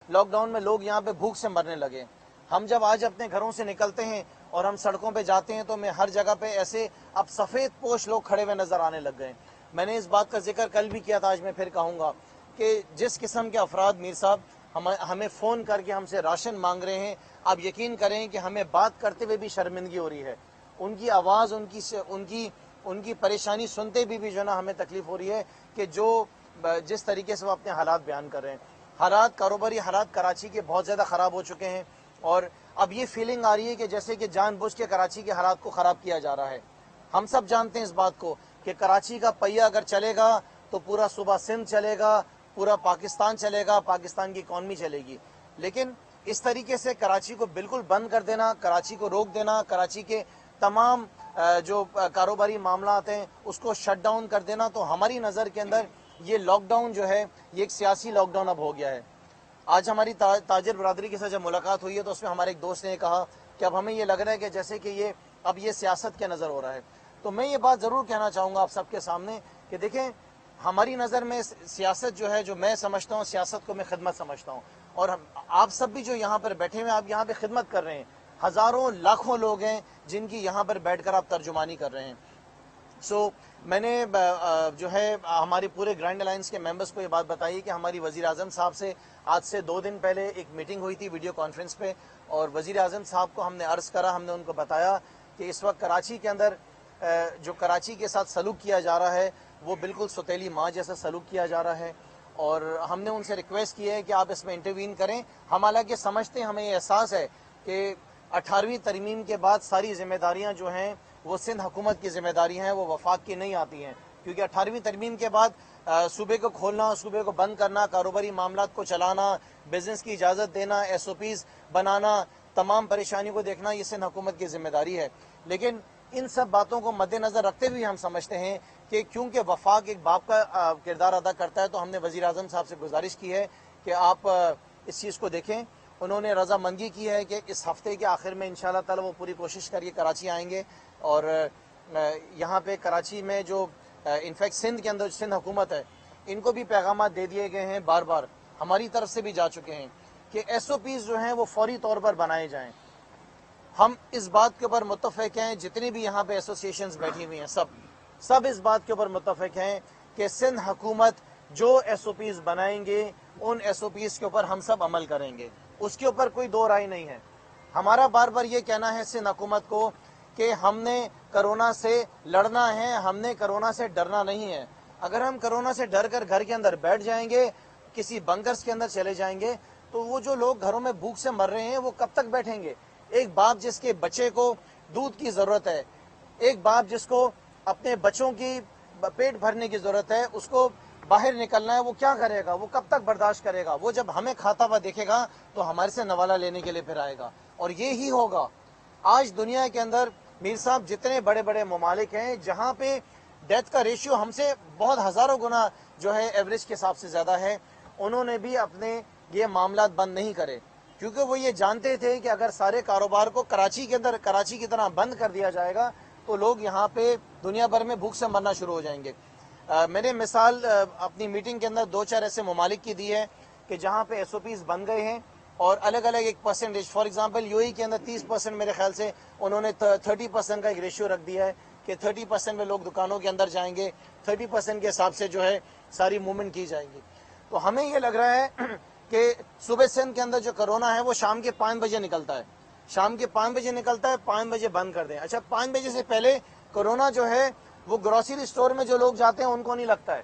Lock down میں لوگ یہاں پہ بھوک سے مرنے لگے. ہم جب آج اپنے گھروں سے نکلتے ہیں اور ہم سڑکوں پہ جاتے ہیں تو میں ہر جگہ پہ ایسے اب سفید پوش لوگ کھڑے ہوئے نظر آنے لگ گئے. میں نے اس بات کا ذکر کل بھی کیا تھا, آج میں پھر کہوں گا کہ جس قسم کے افراد میر صاحب ہمیں فون کر کے ہم سے راشن مانگ رہے ہیں, آپ یقین کریں کہ ہمیں بات کرتے ہوئے بھی شرمندگی ہو رہی ہے. ان کی آواز, ان کی پریشانی سنتے بھی جو ہے نا ہمیں تکلیف ہو رہی ہے کہ جس طریقے سے وہ اپنے حالات بیان کر رہے ہیں. حالات, کاروباری حالات کراچی کے بہت زیادہ خراب ہو چکے ہیں, اور اب یہ فیلنگ آ رہی ہے کہ جیسے کہ جان بوجھ کے کراچی کے حالات کو خراب کیا جا رہا ہے. ہم سب جانتے ہیں اس بات کو کہ کراچی کا پہیہ اگر چلے گا تو پورا صوبہ سندھ چلے گا, پورا پاکستان چلے گا, پاکستان کی اکانومی چلے گی. لیکن اس طریقے سے کراچی کو بالکل بند کر دینا, کراچی کو روک دینا, کراچی کے تمام جو کاروباری معاملات ہیں اس کو شٹ ڈاؤن کر دینا, تو ہماری نظر کے اندر یہ لاک ڈاؤن جو ہے یہ ایک سیاسی لاک ڈاؤن اب ہو گیا ہے. آج ہماری تاجر برادری کے ساتھ جب ملاقات ہوئی ہے تو اس میں ہمارے ایک دوست نے کہا کہ اب ہمیں یہ لگ رہا ہے کہ جیسے کہ اب یہ سیاست کے نظر ہو رہا ہے. تو میں یہ بات ضرور کہنا چاہوں گا آپ سب کے سامنے کہ دیکھیں, ہماری نظر میں سیاست جو ہے, جو میں سمجھتا ہوں سیاست کو میں خدمت سمجھتا ہوں, اور آپ سب بھی جو یہاں پر بیٹھے ہوئے ہیں آپ یہاں پہ خدمت کر رہے ہیں. ہزاروں لاکھوں لوگ ہیں جن کی یہاں پر بیٹھ کر آپ ترجمانی کر رہے ہیں. میں نے جو ہے ہمارے پورے گرینڈ الائنس کے ممبرز کو یہ بات بتائی کہ ہماری وزیر اعظم صاحب سے آج سے 2 دن پہلے ایک میٹنگ ہوئی تھی ویڈیو کانفرنس پہ, اور وزیر اعظم صاحب کو ہم نے عرض کرا, ہم نے ان کو بتایا کہ اس وقت کراچی کے اندر جو کراچی کے ساتھ سلوک کیا جا رہا ہے وہ بالکل سوتیلی ماں جیسا سلوک کیا جا رہا ہے, اور ہم نے ان سے ریکویسٹ کی ہے کہ آپ اس میں انٹروین کریں. ہم حالانکہ سمجھتے ہیں, ہمیں یہ احساس ہے کہ 18ویں ترمیم کے بعد ساری ذمہ داریاں جو ہیں وہ سندھ حکومت کی ذمہ داری ہیں, وہ وفاق کی نہیں آتی ہیں, کیونکہ 18ویں ترمیم کے بعد صوبے کو کھولنا, صوبے کو بند کرنا, کاروباری معاملات کو چلانا, بزنس کی اجازت دینا, ایس او پیز بنانا, تمام پریشانیوں کو دیکھنا یہ سندھ حکومت کی ذمہ داری ہے. لیکن ان سب باتوں کو مد نظر رکھتے ہوئے ہم سمجھتے ہیں کہ کیونکہ وفاق ایک باپ کا کردار ادا کرتا ہے, تو ہم نے وزیر اعظم صاحب سے گزارش کی ہے کہ آپ اس چیز کو دیکھیں. انہوں نے رضامندی کی ہے کہ اس ہفتے کے آخر میں انشاءاللہ تعالی وہ پوری کوشش کر کے کراچی آئیں گے, اور یہاں پہ کراچی میں جو انفیکٹ سندھ کے اندر سندھ حکومت ہے ان کو بھی پیغامات دے دیے گئے ہیں, بار بار ہماری طرف سے بھی جا چکے ہیں کہ ایس او پیز جو ہیں وہ فوری طور پر بنائے جائیں. ہم اس بات کے اوپر متفق ہیں, جتنی بھی یہاں پہ ایسوسیشنز بیٹھی ہوئی ہیں سب اس بات کے اوپر متفق ہیں کہ سندھ حکومت جو ایس او پیز بنائیں گے ان ایس او پیز کے اوپر ہم سب عمل کریں گے, اس کے اوپر کوئی دو رائے نہیں ہے. ہمارا بار بار یہ کہنا ہے سندھ حکومت کو کہ ہم نے کرونا سے لڑنا ہے, ہم نے کرونا سے ڈرنا نہیں ہے. اگر ہم کرونا سے ڈر کر گھر کے اندر بیٹھ جائیں گے, کسی بنکرز کے اندر چلے جائیں گے, تو وہ جو لوگ گھروں میں بھوک سے مر رہے ہیں وہ کب تک بیٹھیں گے؟ ایک باپ جس کے بچے کو دودھ کی ضرورت ہے, ایک باپ جس کو اپنے بچوں کی پیٹ بھرنے کی ضرورت ہے, اس کو باہر نکلنا ہے, وہ کیا کرے گا؟ وہ کب تک برداشت کرے گا؟ وہ جب ہمیں کھاتا ہوا دیکھے گا تو ہمارے سے نوالا لینے کے لیے پھر آئے گا, اور یہی ہوگا. آج دنیا کے اندر میر صاحب جتنے بڑے بڑے ممالک ہیں جہاں پہ ڈیتھ کا ریشیو ہم سے بہت ہزاروں گنا جو ہے ایوریج کے حساب سے زیادہ ہے, انہوں نے بھی اپنے یہ معاملات بند نہیں کرے, کیونکہ وہ یہ جانتے تھے کہ اگر سارے کاروبار کو کراچی کے اندر کراچی کی طرح بند کر دیا جائے گا تو لوگ یہاں پہ دنیا بھر میں بھوک سے مرنا شروع ہو جائیں گے. میں نے مثال اپنی میٹنگ کے اندر 2-4 ایسے ممالک کی دی ہے کہ جہاں پہ ایس او پیز بن گئے ہیں, اور الگ الگ ایک percentage, for example U E کے اندر 30% میرے خیال سے انہوں نے 30% کا ایک ریشیو رکھ دیا ہے کہ 30% میں لوگ دکانوں کے اندر جائیں گے, 30% کے حساب سے جو ہے ساری موومنٹ کی جائے گی. تو ہمیں یہ لگ رہا ہے کہ صوبے سندھ کے اندر جو کرونا ہے وہ شام کے 5 بجے نکلتا ہے, شام کے 5 بجے نکلتا ہے, 5 بجے بند کر دیں. اچھا 5 بجے سے پہلے کرونا جو ہے وہ گروسری اسٹور میں جو لوگ جاتے ہیں ان کو نہیں لگتا ہے.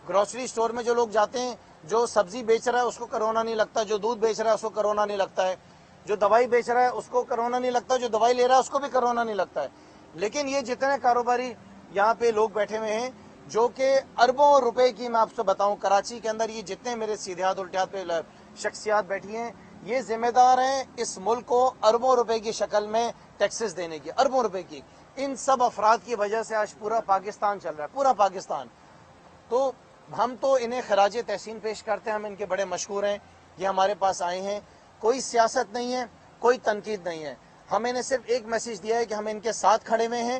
گروسری اسٹور میں جو لوگ جاتے ہیں, جو سبزی بیچ رہا ہے اس کو کرونا نہیں لگتا, جو دودھ بیچ رہا ہے اس کو کرونا نہیں لگتا ہے, جو دوائی بیچ رہا ہے اس کو کرونا نہیں لگتا, جو دوائی لے رہا ہے اس کو بھی کرونا نہیں لگتا ہے. لیکن یہ جتنے کاروباری یہاں پہ لوگ بیٹھے ہوئے ہیں جو کہ اربوں روپے کی, میں آپ سے بتاؤں کراچی کے اندر یہ جتنے میرے سیدھے ہاتھ الٹے ہاتھ پہ شخصیات بیٹھی ہیں, یہ ذمہ دار ہیں اس ملک کو اربوں روپے کی شکل میں ٹیکسز دینے کی, اربوں روپے کی. ان سب افراد کی وجہ سے آج پورا پاکستان چل رہا ہے, پورا پاکستان. تو ہم تو انہیں خراج تحسین پیش کرتے ہیں, ہم ان کے بڑے مشہور ہیں, یہ ہمارے پاس آئے ہیں. کوئی سیاست نہیں ہے, کوئی تنقید نہیں ہے, ہم انہیں صرف ایک میسیج دیا ہے کہ ہم ان کے ساتھ کھڑے ہوئے ہیں,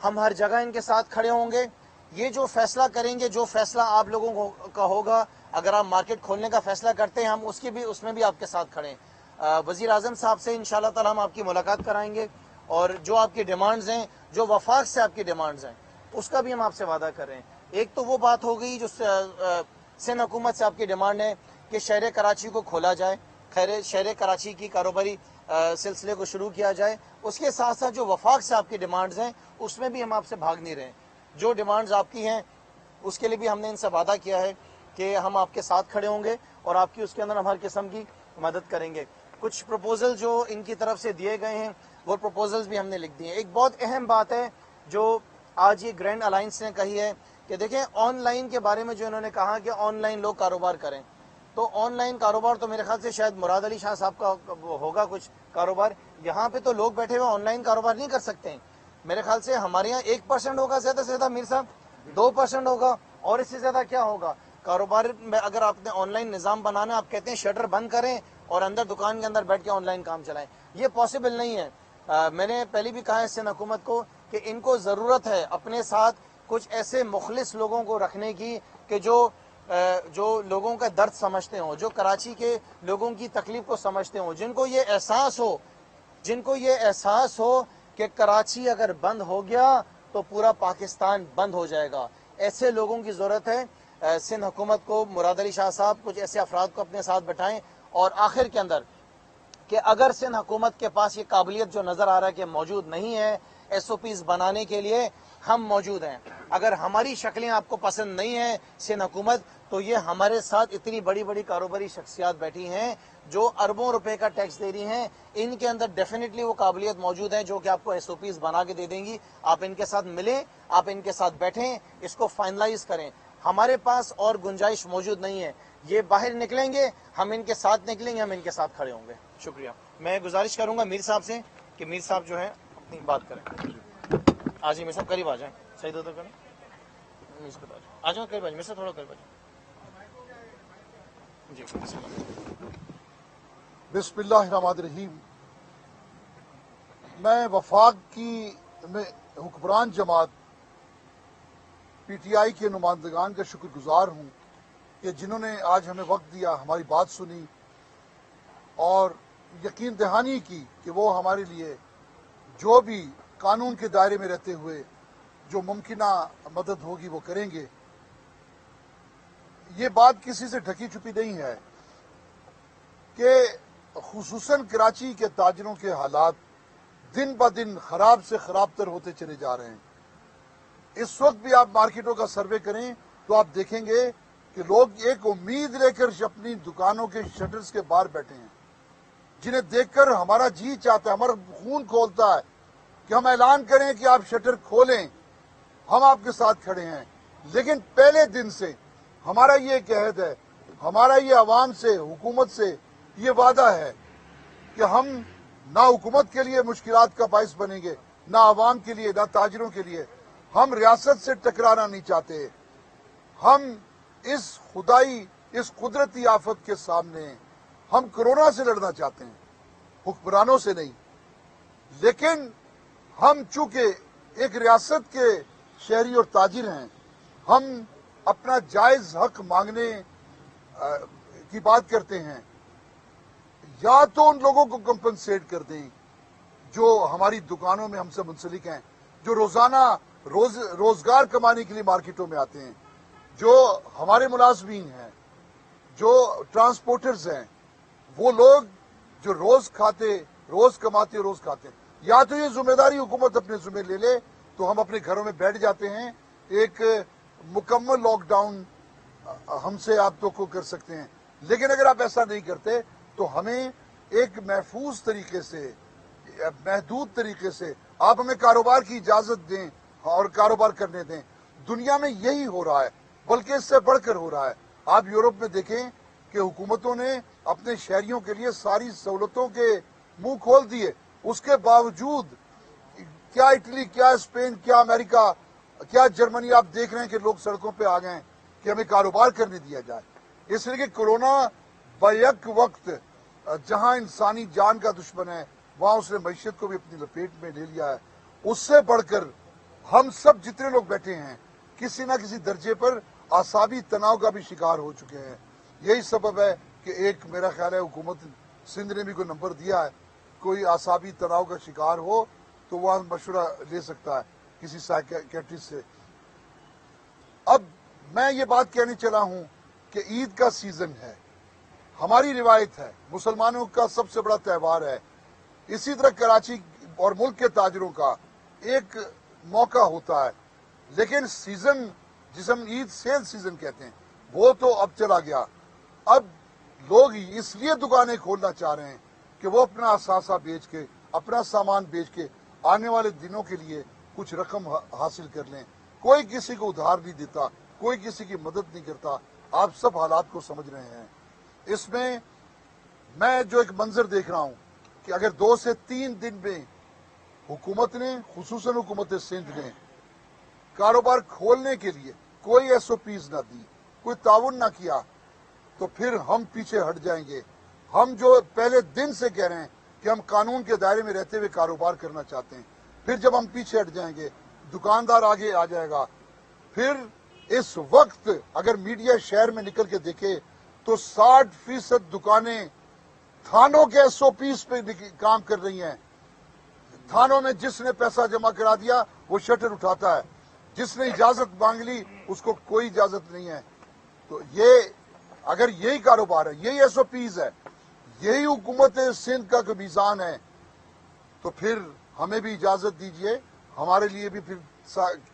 ہم ہر جگہ ان کے ساتھ کھڑے ہوں گے. یہ جو فیصلہ کریں گے, جو فیصلہ آپ لوگوں کا ہوگا, اگر آپ مارکیٹ کھولنے کا فیصلہ کرتے ہیں, ہم اس میں بھی آپ کے ساتھ کھڑے ہیں. وزیر اعظم صاحب سے انشاءاللہ تعالی ہم آپ کی ملاقات کرائیں گے, اور جو آپ کی ڈیمانڈز ہیں, جو وفاق سے آپ کی ڈیمانڈز ہیں, اس کا بھی ہم آپ سے وعدہ کر رہے ہیں. ایک تو وہ بات ہو گئی جو سندھ حکومت سے آپ کی ڈیمانڈ ہے کہ شہر کراچی کو کھولا جائے, شہر کراچی کی کاروباری سلسلے کو شروع کیا جائے. اس کے ساتھ ساتھ جو وفاق سے آپ کی ڈیمانڈز ہیں, اس میں بھی ہم آپ سے بھاگ نہیں رہے ہیں. جو ڈیمانڈز آپ کی ہیں اس کے لیے بھی ہم نے ان سے وعدہ کیا ہے کہ ہم آپ کے ساتھ کھڑے ہوں گے, اور آپ کی اس کے اندر ہم ہر قسم کی مدد کریں گے. کچھ پروپوزل جو ان کی طرف سے دیے گئے ہیں, وہ پروپوزلز بھی ہم نے لکھ دیے ہیں. ایک بہت اہم بات ہے جو آج یہ گرینڈ الائنس نے کہی ہے کہ دیکھیں, آن لائن کے بارے میں جو انہوں نے کہا کہ آن لائن لوگ کاروبار کریں, تو آن لائن کاروبار تو میرے خیال سے شاید مراد علی شاہ صاحب کا ہوگا کچھ کاروبار. یہاں پہ تو لوگ بیٹھے ہوئے آن لائن کاروبار نہیں کر سکتے ہیں. میرے خیال سے ہمارے یہاں 1% ہوگا زیادہ سے زیادہ, میر صاحب 2% ہوگا, اور اس سے زیادہ کیا ہوگا. کاروبار میں اگر آپ نے آن لائن نظام بنانا, آپ کہتے ہیں شٹر بند کریں اور اندر دکان کے اندر بیٹھ کے آن لائن کام چلائیں, یہ پاسبل نہیں ہے. میں نے پہلے بھی کہا ہے سندھ حکومت کو کہ ان کو ضرورت ہے اپنے ساتھ کچھ ایسے مخلص لوگوں کو رکھنے کی کہ جو لوگوں کا درد سمجھتے ہوں, جو کراچی کے لوگوں کی تکلیف کو سمجھتے ہوں, جن کو یہ احساس ہو کہ کراچی اگر بند ہو گیا تو پورا پاکستان بند ہو جائے گا. ایسے لوگوں کی ضرورت ہے. سندھ حکومت کو, مراد علی شاہ صاحب کچھ ایسے افراد کو اپنے ساتھ بٹھائیں, اور آخر کے اندر کہ اگر سندھ حکومت کے پاس یہ قابلیت جو نظر آ رہا ہے کہ موجود نہیں ہے ایس او پیز بنانے کے لیے, ہم موجود ہیں. اگر ہماری شکلیں آپ کو پسند نہیں ہیں سندھ حکومت, تو یہ ہمارے ساتھ اتنی بڑی بڑی کاروباری شخصیات بیٹھی ہیں جو اربوں روپے کا ٹیکس دے رہی ہیں, ان کے اندر ڈیفینیٹلی وہ قابلیت موجود ہے جو کہ آپ کو ایس او پیز بنا کے دے دیں گی. آپ ان کے ساتھ ملیں, آپ ان کے ساتھ بیٹھیں, اس کو فائنلائز کریں. ہمارے پاس اور گنجائش موجود نہیں ہے. یہ باہر نکلیں گے, ہم ان کے ساتھ نکلیں گے, ہم ان کے ساتھ کھڑے ہوں گے. شکریہ. میں گزارش کروں گا میر صاحب سے کہ میر صاحب جو ہے اپنی بات کریں. آ جائیں میر صاحب, قریب آ جائیں, صحیح تو کریں, آ جاؤ قریب, میر صاحب تھوڑا قریب آ جائیں. جی بسم اللہ الرحمن الرحیم. میں وفاق کی حکمران جماعت پی ٹی آئی کے نمائندگان کا شکر گزار ہوں کہ جنہوں نے آج ہمیں وقت دیا, ہماری بات سنی, اور یقین دہانی کی کہ وہ ہمارے لیے جو بھی قانون کے دائرے میں رہتے ہوئے جو ممکنہ مدد ہوگی وہ کریں گے. یہ بات کسی سے ڈھکی چھپی نہیں ہے کہ خصوصاً کراچی کے تاجروں کے حالات دن بہ دن خراب سے خراب تر ہوتے چلے جا رہے ہیں. اس وقت بھی آپ مارکیٹوں کا سروے کریں تو آپ دیکھیں گے کہ لوگ ایک امید لے کر اپنی دکانوں کے شٹرز کے باہر بیٹھے ہیں, جنہیں دیکھ کر ہمارا جی چاہتا ہے, ہمارا خون کھولتا ہے کہ ہم اعلان کریں کہ آپ شٹر کھولیں, ہم آپ کے ساتھ کھڑے ہیں. لیکن پہلے دن سے ہمارا یہ ایک عہد ہے, ہمارا یہ عوام سے, حکومت سے یہ وعدہ ہے کہ ہم نہ حکومت کے لیے مشکلات کا باعث بنیں گے, نہ عوام کے لیے, نہ تاجروں کے لیے. ہم ریاست سے ٹکرانا نہیں چاہتے. ہم اس قدرتی آفت کے سامنے ہم کرونا سے لڑنا چاہتے ہیں, حکمرانوں سے نہیں. لیکن ہم چونکہ ایک ریاست کے شہری اور تاجر ہیں, ہم اپنا جائز حق مانگنے کی بات کرتے ہیں. یا تو ان لوگوں کو کمپنسیٹ کر دیں جو ہماری دکانوں میں ہم سے منسلک ہیں, جو روزانہ روزگار کمانے کے لیے مارکیٹوں میں آتے ہیں, جو ہمارے ملازمین ہیں, جو ٹرانسپورٹرز ہیں, وہ لوگ جو روز کماتے روز کھاتے ہیں. یا تو یہ ذمہ داری حکومت اپنے ذمہ لے لے تو ہم اپنے گھروں میں بیٹھ جاتے ہیں, ایک مکمل لاک ڈاؤن ہم سے آپ تو کر سکتے ہیں. لیکن اگر آپ ایسا نہیں کرتے تو ہمیں ایک محفوظ طریقے سے, محدود طریقے سے آپ ہمیں کاروبار کی اجازت دیں اور کاروبار کرنے دیں. دنیا میں یہی ہو رہا ہے, بلکہ اس سے بڑھ کر ہو رہا ہے. آپ یورپ میں دیکھیں کہ حکومتوں نے اپنے شہریوں کے لیے ساری سہولتوں کے منہ کھول دیے, اس کے باوجود کیا اٹلی, کیا اسپین, کیا امریکہ, کیا جرمنی آپ دیکھ رہے ہیں کہ لوگ سڑکوں پہ آ گئے ہیں کہ ہمیں کاروبار کرنے دیا جائے. اس لیے کہ کورونا بیک وقت جہاں انسانی جان کا دشمن ہے وہاں اس نے معیشت کو بھی اپنی لپیٹ میں لے لیا ہے. اس سے بڑھ کر ہم سب جتنے لوگ بیٹھے ہیں کسی نہ کسی درجے پر اعصابی تناؤ کا بھی شکار ہو چکے ہیں. یہی سبب ہے کہ ایک میرا خیال ہے حکومت سندھ نے بھی کوئی نمبر دیا ہے, کوئی اعصابی تناؤ کا شکار ہو تو وہاں مشورہ لے سکتا ہے کسی سائیکیٹرسٹ سے. اب میں یہ بات کہنے چلا ہوں کہ عید کا سیزن ہے, ہماری روایت ہے, مسلمانوں کا سب سے بڑا تہوار ہے. اسی طرح کراچی اور ملک کے تاجروں کا ایک موقع ہوتا ہے, لیکن سیزن جسے ہم عید سیل سیزن کہتے ہیں وہ تو اب چلا گیا. اب لوگ اس لیے دکانیں کھولنا چاہ رہے ہیں کہ وہ اپنا اثاثہ بیچ کے, اپنا سامان بیچ کے آنے والے دنوں کے لیے کچھ رقم حاصل کر لیں. کوئی کسی کو ادھار نہیں دیتا, کوئی کسی کی مدد نہیں کرتا. آپ سب حالات کو سمجھ رہے ہیں. اس میں جو ایک منظر دیکھ رہا ہوں کہ اگر 2 سے 3 دن میں حکومت نے, خصوصاً حکومت سندھ نے کاروبار کھولنے کے لیے کوئی ایس او پیز نہ دی, کوئی تعاون نہ کیا, تو پھر ہم پیچھے ہٹ جائیں گے. ہم جو پہلے دن سے کہہ رہے ہیں کہ ہم قانون کے دائرے میں رہتے ہوئے کاروبار کرنا چاہتے ہیں, پھر جب ہم پیچھے ہٹ جائیں گے دکاندار آگے آ جائے گا. پھر اس وقت اگر میڈیا شہر میں نکل کے دیکھے تو 60% دکانیں تھانوں کے ایس او پیز پہ کام کر رہی ہیں. تھانوں میں جس نے پیسہ جمع کرا دیا وہ شٹر اٹھاتا ہے, جس نے اجازت مانگ لی اس کو کوئی اجازت نہیں ہے. تو یہ اگر یہی کاروبار ہے, یہی ایس او پیز ہے, یہی حکومت سندھ کا میزان ہے, تو پھر ہمیں بھی اجازت دیجئے. ہمارے لیے بھی پھر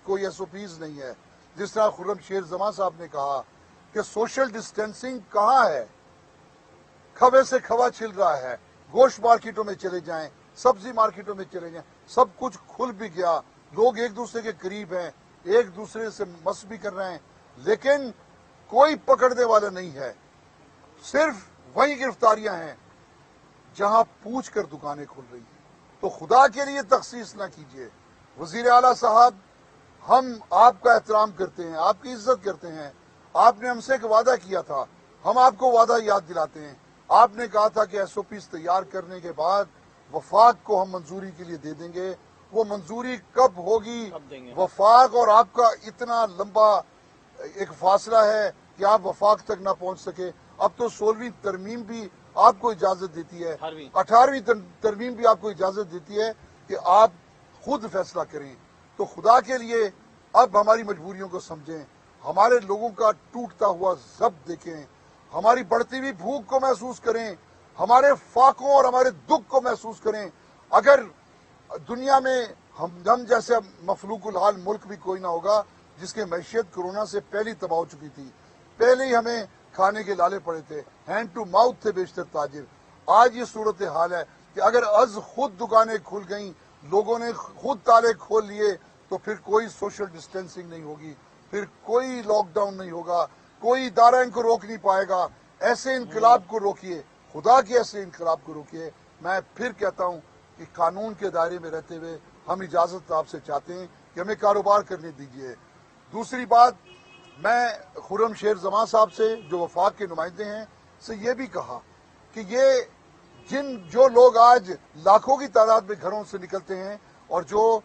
کوئی ایس او پیز نہیں ہے. جس طرح خرم شیر زمان صاحب نے کہا کہ سوشل ڈسٹینسنگ کہاں ہے, کھوے سے کھوا چھل رہا ہے. گوشت مارکیٹوں میں چلے جائیں, سبزی مارکیٹوں میں چلے جائیں, سب کچھ کھل بھی گیا, لوگ ایک دوسرے کے قریب ہیں, ایک دوسرے سے مس بھی کر رہے ہیں, لیکن کوئی پکڑنے والا نہیں ہے. صرف وہی گرفتاریاں ہیں جہاں پوچھ کر دکانیں کھل رہی ہیں. تو خدا کے لیے تخصیص نہ کیجیے. وزیر اعلیٰ صاحب, ہم آپ کا احترام کرتے ہیں, آپ کی عزت کرتے ہیں. آپ نے ہم سے ایک وعدہ کیا تھا, ہم آپ کو وعدہ یاد دلاتے ہیں. آپ نے کہا تھا کہ ایس او پیز تیار کرنے کے بعد وفاق کو ہم منظوری کے لیے دے دیں گے. وہ منظوری کب ہوگی؟ وفاق اور آپ کا اتنا لمبا ایک فاصلہ ہے کہ آپ وفاق تک نہ پہنچ سکے. اب تو 16ویں ترمیم بھی آپ کو اجازت دیتی ہے, 18ویں ترمیم بھی آپ کو اجازت دیتی ہے کہ آپ خود فیصلہ کریں. تو خدا کے لیے اب ہماری مجبوریوں کو سمجھیں, ہمارے لوگوں کا ٹوٹتا ہوا ضبط دیکھیں, ہماری بڑھتی ہوئی بھوک کو محسوس کریں, ہمارے فاقوں اور ہمارے دکھ کو محسوس کریں. اگر دنیا میں ہم جیسے مفلوق الحال ملک بھی کوئی نہ ہوگا جس کے معیشت کورونا سے پہلے تباہ ہو چکی تھی, پہلے ہی ہمیں کھانے کے لالے پڑے تھے, ہینڈ ٹو ماؤتھ تھے بیشتر تاجر. آج یہ صورتحال ہے کہ اگر از خود دکانیں کھل گئیں, لوگوں نے خود تالے کھول لیے, تو پھر کوئی سوشل ڈسٹینسنگ نہیں ہوگی, پھر کوئی لاک ڈاؤن نہیں ہوگا, کوئی ادارہ ان کو روک نہیں پائے گا. ایسے انقلاب کو روکیے, خدا کے ایسے انقلاب کو روکیے. میں پھر کہتا ہوں کہ قانون کے دائرے میں رہتے ہوئے ہم اجازت آپ سے چاہتے ہیں کہ ہمیں کاروبار کرنے دیجیے. دوسری بات, میں خرم شیر زمان صاحب سے جو وفاق کے نمائندے ہیں سے یہ بھی کہا کہ یہ جو لوگ آج لاکھوں کی تعداد میں گھروں سے نکلتے ہیں اور جو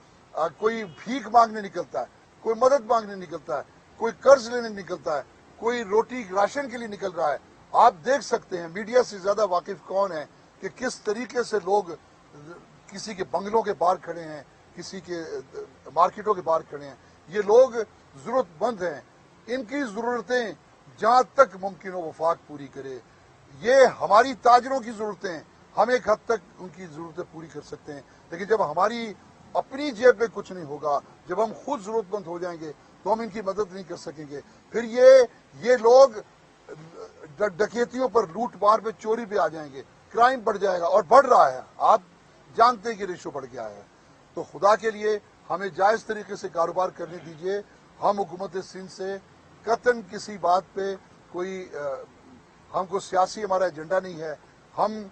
کوئی بھیک مانگنے نکلتا ہے, کوئی مدد مانگنے نکلتا ہے, کوئی قرض لینے نکلتا ہے, کوئی روٹی راشن کے لیے نکل رہا ہے, آپ دیکھ سکتے ہیں میڈیا سے زیادہ واقف کون ہے کہ کس طریقے سے لوگ کسی کے بنگلوں کے باہر کھڑے ہیں, کسی کے مارکیٹوں کے باہر کھڑے ہیں. یہ لوگ ضرورت مند ہیں, ان کی ضرورتیں جہاں تک ممکن ہو وفاق پوری کرے. یہ ہماری تاجروں کی ضرورتیں ہیں, ہم ایک حد تک ان کی ضرورتیں پوری کر سکتے ہیں, لیکن جب ہماری اپنی جیب میں کچھ نہیں ہوگا, جب ہم خود ضرورت مند ہو جائیں گے تو ہم ان کی مدد نہیں کر سکیں گے. پھر یہ لوگ ڈکیتیوں پر, لوٹ مار پہ, چوری پہ آ جائیں گے, کرائم بڑھ جائے گا, اور بڑھ رہا ہے. آپ جانتے ہیں کہ ریشو بڑھ گیا ہے. تو خدا کے لیے ہمیں جائز طریقے سے کاروبار کرنے دیجیے. ہم حکومت سندھ سے قطعاً کسی بات پہ کوئی ہم کو سیاسی ہمارا ایجنڈا نہیں ہے. ہم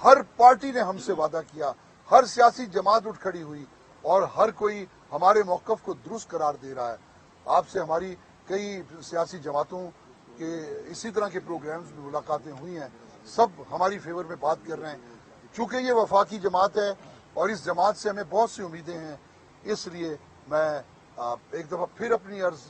ہر پارٹی نے ہم سے وعدہ کیا, ہر سیاسی جماعت اٹھ کھڑی ہوئی, اور ہر کوئی ہمارے موقف کو درست قرار دے رہا ہے. آپ سے ہماری کئی سیاسی جماعتوں کے اسی طرح کے پروگرامز میں ملاقاتیں ہوئی ہیں, سب ہماری فیور میں بات کر رہے ہیں. چونکہ یہ وفاقی جماعت ہے اور اس جماعت سے ہمیں بہت سی امیدیں ہیں, اس لیے میں ایک دفعہ پھر اپنی عرض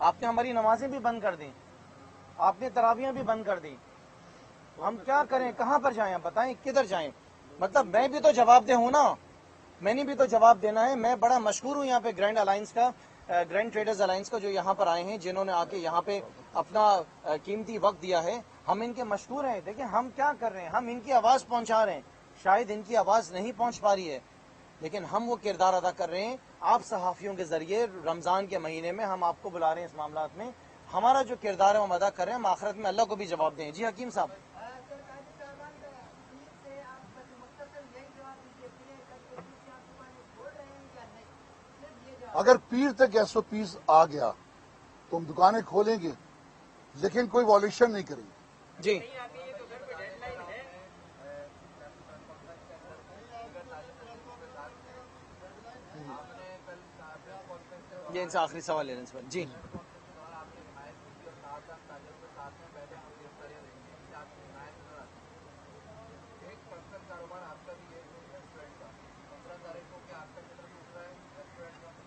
آپ نے ہماری نمازیں بھی بند کر دی, آپ نے تراویحیں بھی بند کر دی. ہم کیا کریں, کہاں پر جائیں, بتائیں کدھر جائیں. مطلب میں بھی تو جواب دہ ہوں نا, میں نے بھی تو جواب دینا ہے. میں بڑا مشکور ہوں یہاں پہ گرینڈ الائنس کا, گرینڈ ٹریڈرز الائنس کا, جو یہاں پر آئے ہیں, جنہوں نے آ کے یہاں پہ اپنا قیمتی وقت دیا ہے. ہم ان کے مشکور ہیں. دیکھیں ہم کیا کر رہے ہیں, ہم ان کی آواز پہنچا رہے ہیں. شاید ان کی آواز نہیں پہنچ پا رہی ہے, لیکن ہم وہ کردار ادا کر رہے ہیں. آپ صحافیوں کے ذریعے رمضان کے مہینے میں ہم آپ کو بلا رہے ہیں اس معاملات میں. ہمارا جو کردار ہے ہم ادا کر رہے ہیں, ہم آخرت میں اللہ کو بھی جواب دیں. جی حکیم صاحب. اگر پیر تک SOPs آ گیا تو ہم دکانیں کھولیں گے, لیکن کوئی وائلیشن نہیں کریں گے. جی یہ ان سے آخری سوال لینے سے. جی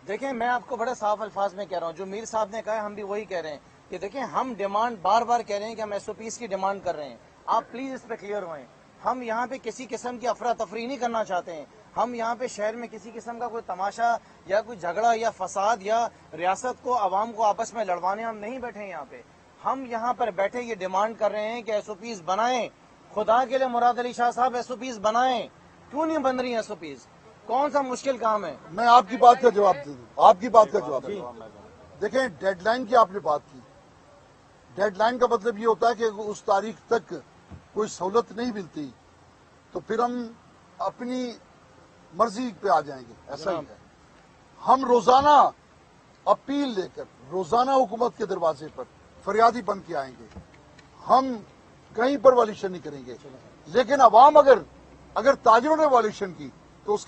دیکھیں, میں آپ کو بڑے صاف الفاظ میں کہہ رہا ہوں, جو میر صاحب نے کہا ہے ہم بھی وہی کہہ رہے ہیں کہ دیکھیں ہم ڈیمانڈ بار بار کہہ رہے ہیں کہ ہم SOPs کی ڈیمانڈ کر رہے ہیں. آپ پلیز اس پہ کلیئر ہوئیں. ہم یہاں پہ کسی قسم کی افراتفری نہیں کرنا چاہتے ہیں. ہم یہاں پہ شہر میں کسی قسم کا کوئی تماشا یا کوئی جھگڑا یا فساد یا ریاست کو, عوام کو آپس میں لڑوانے ہم نہیں بیٹھے ہیں یہاں پہ. ہم یہاں پر بیٹھے یہ ڈیمانڈ کر رہے ہیں کہ SOPs بنائیں. خدا کے لیے مراد علی شاہ صاحب SOPs بنائیں. کیوں نہیں بن رہی ہیں SOPs؟ کون سا مشکل کام ہے؟ میں آپ کی بات کا جواب دے دوں, آپ کی بات کا جواب دے دوں. دیکھیں ڈیڈ لائن کی آپ نے بات کی. ڈیڈ لائن کا مطلب یہ ہوتا ہے کہ اس تاریخ تک کوئی سہولت نہیں ملتی تو پھر ہم اپنی مرضی پہ آ جائیں گے. ایسا ہی ہے. ہم روزانہ اپیل لے کر روزانہ حکومت کے دروازے پر فریادی بن کے آئیں گے. ہم کہیں پر وائلیشن نہیں کریں گے, لیکن عوام اگر تاجروں نے وائلیشن کی